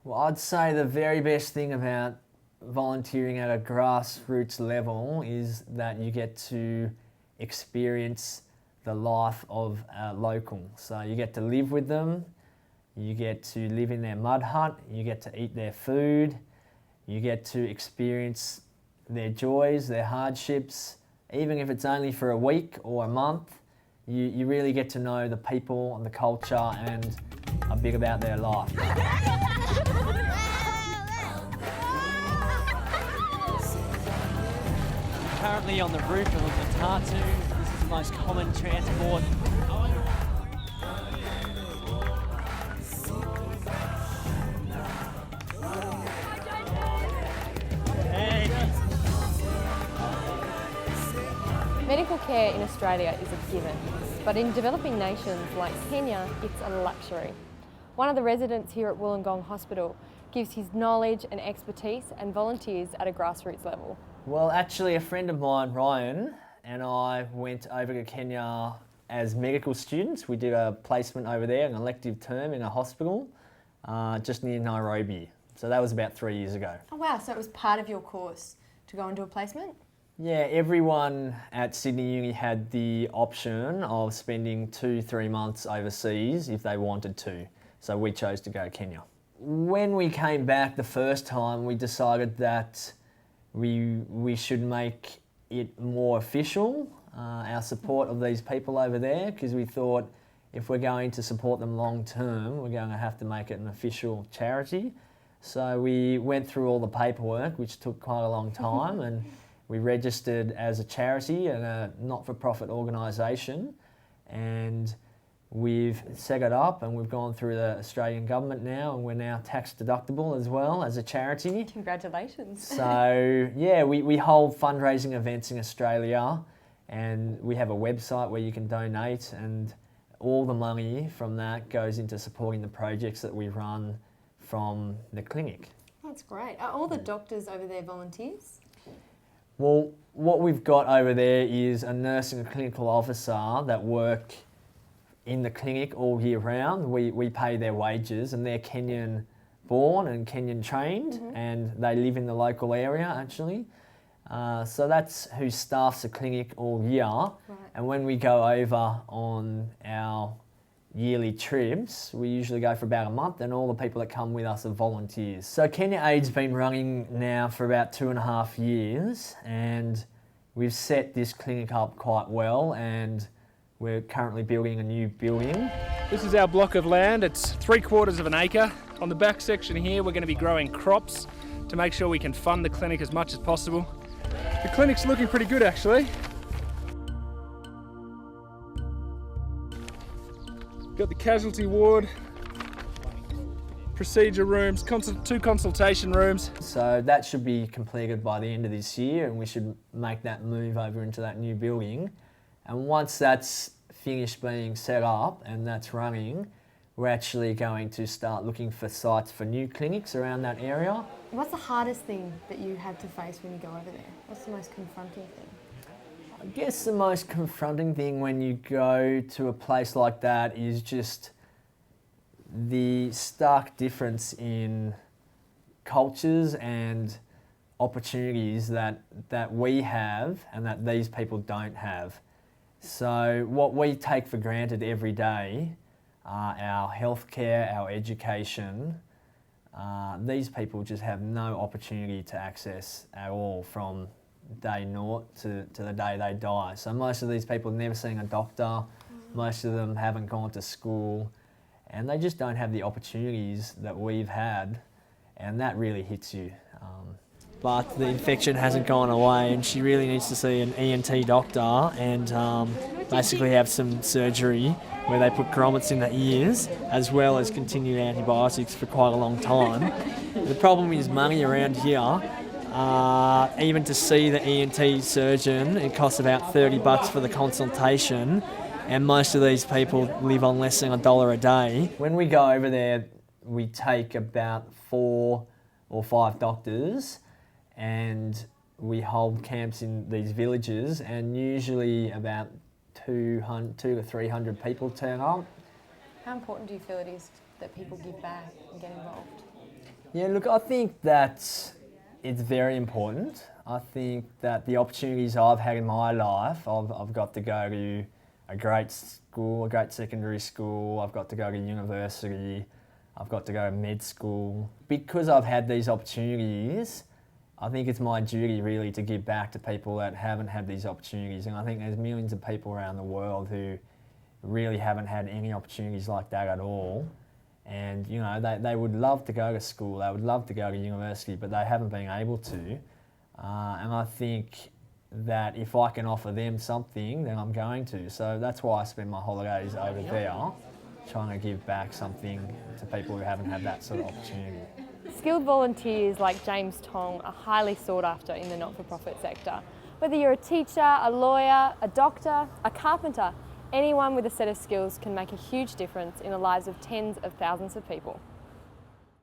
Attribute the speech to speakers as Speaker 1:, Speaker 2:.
Speaker 1: Well, I'd say the very best thing about volunteering at a grassroots level is that you get to experience the life of a local. So you get to live with them, you get to live in their mud hut, you get to eat their food, you get to experience their joys, their hardships, even if it's only for a week or a month. You really get to know the people and the culture and a bit about their life.
Speaker 2: Currently on the roof of a matatu. This is the most common transport.
Speaker 3: Medical care in Australia is a given, but in developing nations like Kenya, it's a luxury. One of the residents here at Wollongong Hospital gives his knowledge and expertise and volunteers at a grassroots level.
Speaker 1: Well, actually, a friend of mine, Ryan, and I went over to Kenya as medical students. We did a placement over there, an elective term in a hospital just near Nairobi. So that was about 3 years ago.
Speaker 3: Oh wow, so it was part of your course to go into a placement?
Speaker 1: Yeah, everyone at Sydney Uni had the option of spending 2-3 months overseas if they wanted to. So we chose to go to Kenya. When we came back the first time, we decided that we should make it more official, our support of these people over there, because we thought if we're going to support them long term, we're going to have to make it an official charity. So we went through all the paperwork, which took quite a long time, and we registered as a charity and a not-for-profit organisation, and we've set it up and we've gone through the Australian government now, and we're now tax deductible as well as a charity.
Speaker 3: Congratulations.
Speaker 1: So yeah, we hold fundraising events in Australia, and we have a website where you can donate, and all the money from that goes into supporting the projects that we run from the clinic.
Speaker 3: That's great. Are all the doctors over there volunteers?
Speaker 1: Well, what we've got over there is a nurse and a clinical officer that work in the clinic all year round. We pay their wages, and they're Kenyan born and Kenyan trained, and they live in the local area actually. So that's who staffs the clinic all year. Right. And when we go over on our yearly trips, we usually go for about a month, and all the people that come with us are volunteers. So Kenya Aid's been running now for about 2.5 years, and we've set this clinic up quite well, and we're currently building a new building.
Speaker 4: This is our block of land. It's 3/4 of an acre. On the back section here, we're going to be growing crops to make sure we can fund the clinic as much as possible. The clinic's looking pretty good actually. Got the casualty ward, procedure rooms, 2 consultation rooms.
Speaker 1: So that should be completed by the end of this year, and we should make that move over into that new building. And once that's finished being set up and that's running, we're actually going to start looking for sites for new clinics around that area.
Speaker 3: What's the hardest thing that you have to face when you go over there? What's the most confronting thing?
Speaker 1: I guess the most confronting thing when you go to a place like that is just the stark difference in cultures and opportunities that we have and that these people don't have. So what we take for granted every day, our healthcare, our education, these people just have no opportunity to access at all from day naught to the day they die. So most of these people have never seen a doctor, most of them haven't gone to school, and they just don't have the opportunities that we've had, and that really hits you. But the infection hasn't gone away, and she really needs to see an ENT doctor and basically have some surgery where they put grommets in the ears, as well as continued antibiotics for quite a long time. The problem is money around here. Even to see the ENT surgeon, it costs about $30 for the consultation, and most of these people live on less than $1 a day. When we go over there, we take about 4 or 5 doctors, and we hold camps in these villages, and usually about 200 to 300 people turn up.
Speaker 3: How important do you feel it is that people give back and get involved?
Speaker 1: Yeah, look, I think that it's very important. I think that the opportunities I've had in my life, I've got to go to a great school, a great secondary school, I've got to go to university, I've got to go to med school. Because I've had these opportunities, I think it's my duty really to give back to people that haven't had these opportunities. And I think there's millions of people around the world who really haven't had any opportunities like that at all. And you know, they would love to go to school, they would love to go to university, but they haven't been able to. And I think that if I can offer them something, then I'm going to. So that's why I spend my holidays over there, trying to give back something to people who haven't had that sort of opportunity.
Speaker 3: Skilled volunteers like James Tong are highly sought after in the not-for-profit sector. Whether you're a teacher, a lawyer, a doctor, a carpenter, anyone with a set of skills can make a huge difference in the lives of tens of thousands of people.